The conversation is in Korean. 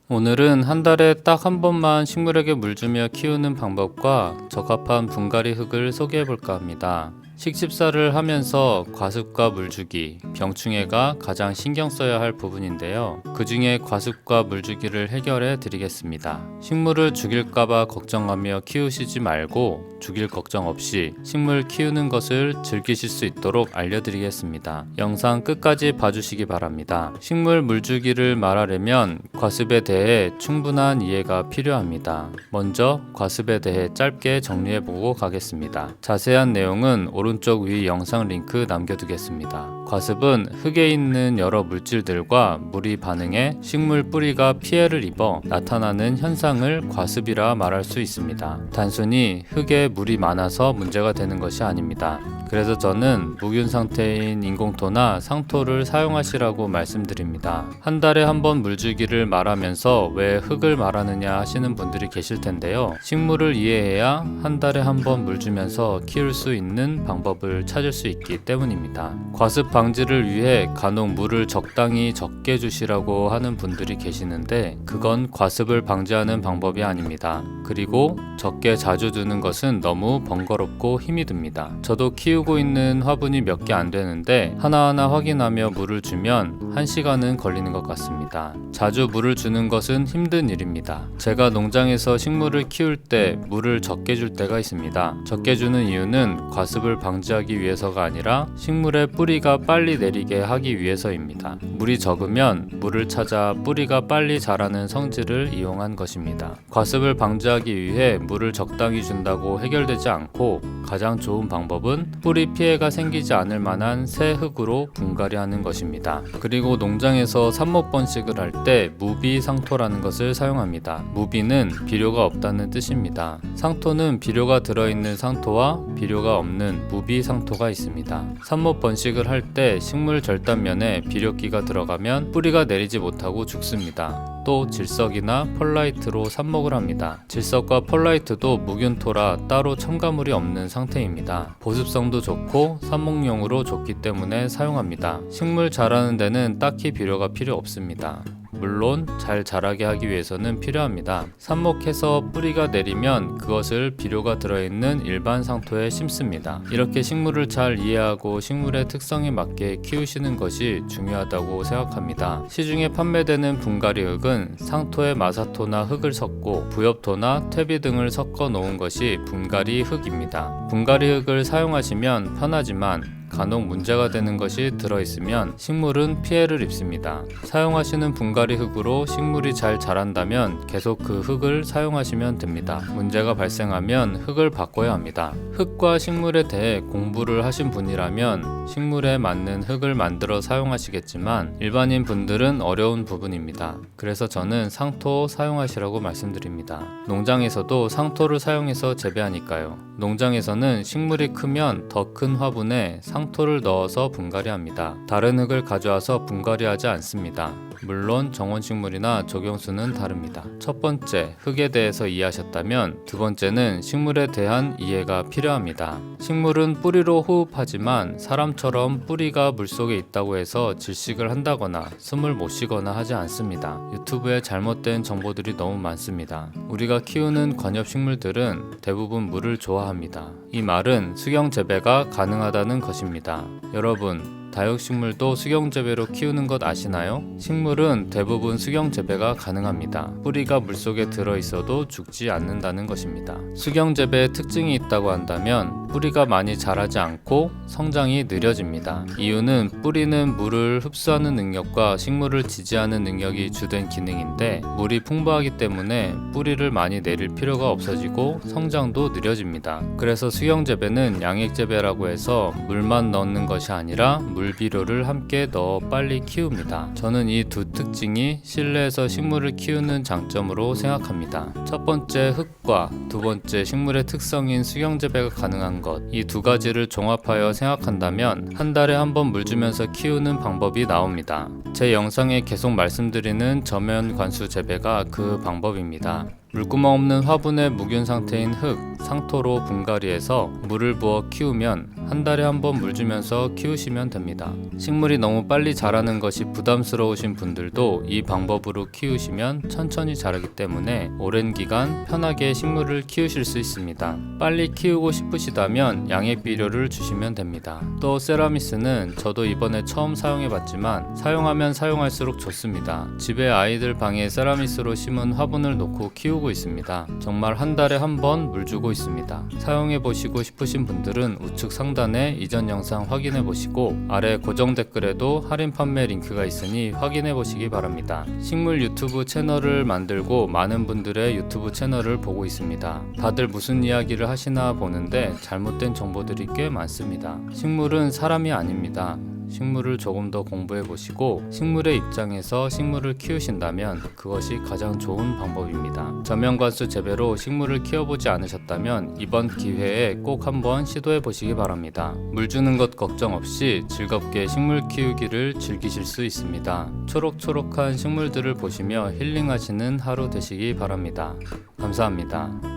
오늘은 한 달에 딱 한 번만 식물에게 물 주며 키우는 방법과 적합한 분갈이 흙을 소개해 볼까 합니다. 식집사를 하면서 과습과 물주기, 병충해가 가장 신경 써야 할 부분인데요. 그 중에 과습과 물주기를 해결해 드리겠습니다. 식물을 죽일까봐 걱정하며 키우시지 말고 죽일 걱정 없이 식물 키우는 것을 즐기실 수 있도록 알려드리겠습니다. 영상 끝까지 봐주시기 바랍니다. 식물 물주기를 말하려면 과습에 대해 충분한 이해가 필요합니다. 먼저 과습에 대해 짧게 정리해보고 가겠습니다. 자세한 내용은 오른쪽 위 영상 링크 남겨두겠습니다. 과습은 흙에 있는 여러 물질들과 물이 반응해 식물 뿌리가 피해를 입어 나타나는 현상을 과습이라 말할 수 있습니다. 단순히 흙에 물이 많아서 문제가 되는 것이 아닙니다. 그래서 저는 무균 상태인 인공토나 상토를 사용하시라고 말씀드립니다. 한 달에 한 번 물주기를 말하면서 왜 흙을 말하느냐 하시는 분들이 계실 텐데요. 식물을 이해해야 한 달에 한 번 물 주면서 키울 수 있는 방법을 찾을 수 있기 때문입니다. 과습 방지를 위해 간혹 물을 적당히 적게 주시라고 하는 분들이 계시는데 그건 과습을 방지하는 방법이 아닙니다. 그리고 적게 자주 두는 것은 너무 번거롭고 힘이 듭니다. 저도 키우고 있는 화분이 몇 개 안 되는데 하나하나 확인하며 물을 주면 1시간은 걸리는 것 같습니다. 자주 물을 주는 것은 힘든 일입니다. 제가 농장에서 식물을 키울 때 물을 적게 줄 때가 있습니다. 적게 주는 이유는 과습을 방지하기 위해서가 아니라 식물의 뿌리가 빨리 내리게 하기 위해서입니다. 물이 적으면 물을 찾아 뿌리가 빨리 자라는 성질을 이용한 것입니다. 과습을 방지하기 위해 물을 적당히 준다고 해결되지 않고 가장 좋은 방법은 뿌리 피해가 생기지 않을 만한 새 흙으로 분갈이 하는 것입니다. 그리고 농장에서 삽목번식을 할 때 무비상토라는 것을 사용합니다. 무비는 비료가 없다는 뜻입니다. 상토는 비료가 들어있는 상토와 비료가 없는 무비상토가 있습니다. 삽목번식을 할 때 식물 절단면에 비료기가 들어가면 뿌리가 내리지 못하고 죽습니다. 또 질석이나 펄라이트로 삽목을 합니다. 질석과 펄라이트도 무균토라 따로 첨가물이 없는 상태입니다. 보습성도 좋고 삽목용으로 좋기 때문에 사용합니다. 식물 자라는 데는 딱히 비료가 필요 없습니다. 물론 잘 자라게 하기 위해서는 필요합니다. 삽목해서 뿌리가 내리면 그것을 비료가 들어있는 일반 상토에 심습니다. 이렇게 식물을 잘 이해하고 식물의 특성에 맞게 키우시는 것이 중요하다고 생각합니다. 시중에 판매되는 분갈이 흙은 상토에 마사토나 흙을 섞고 부엽토나 퇴비 등을 섞어 놓은 것이 분갈이 흙입니다. 분갈이 흙을 사용하시면 편하지만 간혹 문제가 되는 것이 들어있으면 식물은 피해를 입습니다. 사용하시는 분갈이 흙으로 식물이 잘 자란다면 계속 그 흙을 사용하시면 됩니다. 문제가 발생하면 흙을 바꿔야 합니다. 흙과 식물에 대해 공부를 하신 분이라면 식물에 맞는 흙을 만들어 사용하시겠지만 일반인 분들은 어려운 부분입니다. 그래서 저는 상토 사용하시라고 말씀드립니다. 농장에서도 상토를 사용해서 재배하니까요. 농장에서는 식물이 크면 더 큰 화분에 상토를 넣어서 분갈이 합니다. 다른 흙을 가져와서 분갈이 하지 않습니다. 물론 정원식물이나 조경수는 다릅니다. 첫 번째, 흙에 대해서 이해하셨다면 두 번째는 식물에 대한 이해가 필요합니다. 식물은 뿌리로 호흡하지만 사람처럼 뿌리가 물속에 있다고 해서 질식을 한다거나 숨을 못 쉬거나 하지 않습니다. 유튜브에 잘못된 정보들이 너무 많습니다. 우리가 키우는 관엽식물들은 대부분 물을 좋아합니다. 이 말은 수경 재배가 가능하다는 것입니다. 여러분, 다육식물도 수경재배로 키우는 것 아시나요? 식물은 대부분 수경재배가 가능합니다. 뿌리가 물속에 들어있어도 죽지 않는다는 것입니다. 수경재배의 특징이 있다고 한다면 뿌리가 많이 자라지 않고 성장이 느려집니다. 이유는 뿌리는 물을 흡수하는 능력과 식물을 지지하는 능력이 주된 기능인데 물이 풍부하기 때문에 뿌리를 많이 내릴 필요가 없어지고 성장도 느려집니다. 그래서 수경재배는 양액재배라고 해서 물만 넣는 것이 아니라 물비료를 함께 넣어 빨리 키웁니다. 저는 이 두 특징이 실내에서 식물을 키우는 장점으로 생각합니다. 첫 번째 흙과 두 번째 식물의 특성인 수경재배가 가능한 것, 이 두 가지를 종합하여 생각한다면 한 달에 한 번 물 주면서 키우는 방법이 나옵니다. 제 영상에 계속 말씀드리는 저면 관수 재배가 그 방법입니다. 물구멍 없는 화분에 묵은 상태인 흙, 상토로 분갈이해서 물을 부어 키우면 한 달에 한 번 물 주면서 키우시면 됩니다. 식물이 너무 빨리 자라는 것이 부담스러우신 분들도 이 방법으로 키우시면 천천히 자라기 때문에 오랜 기간 편하게 식물을 키우실 수 있습니다. 빨리 키우고 싶으시다면 양액 비료를 주시면 됩니다. 또 세라미스는 저도 이번에 처음 사용해봤지만 사용하면 사용할수록 좋습니다. 집에 아이들 방에 세라미스로 심은 화분을 놓고 키우고 있습니다. 정말 한 달에 한 번 물 주고 있습니다. 사용해보시고 싶으신 분들은 우측 상단에 이전 영상 확인해보시고 아래 고정 댓글에도 할인 판매 링크가 있으니 확인해보시기 바랍니다. 식물 유튜브 채널을 만들고 많은 분들의 유튜브 채널을 보고 있습니다. 다들 무슨 이야기를 하시나 보는데 잘못된 정보들이 꽤 많습니다. 식물은 사람이 아닙니다. 식물을 조금 더 공부해 보시고 식물의 입장에서 식물을 키우신다면 그것이 가장 좋은 방법입니다. 저면관수 재배로 식물을 키워보지 않으셨다면 이번 기회에 꼭 한번 시도해 보시기 바랍니다. 물 주는 것 걱정 없이 즐겁게 식물 키우기를 즐기실 수 있습니다. 초록초록한 식물들을 보시며 힐링하시는 하루 되시기 바랍니다. 감사합니다.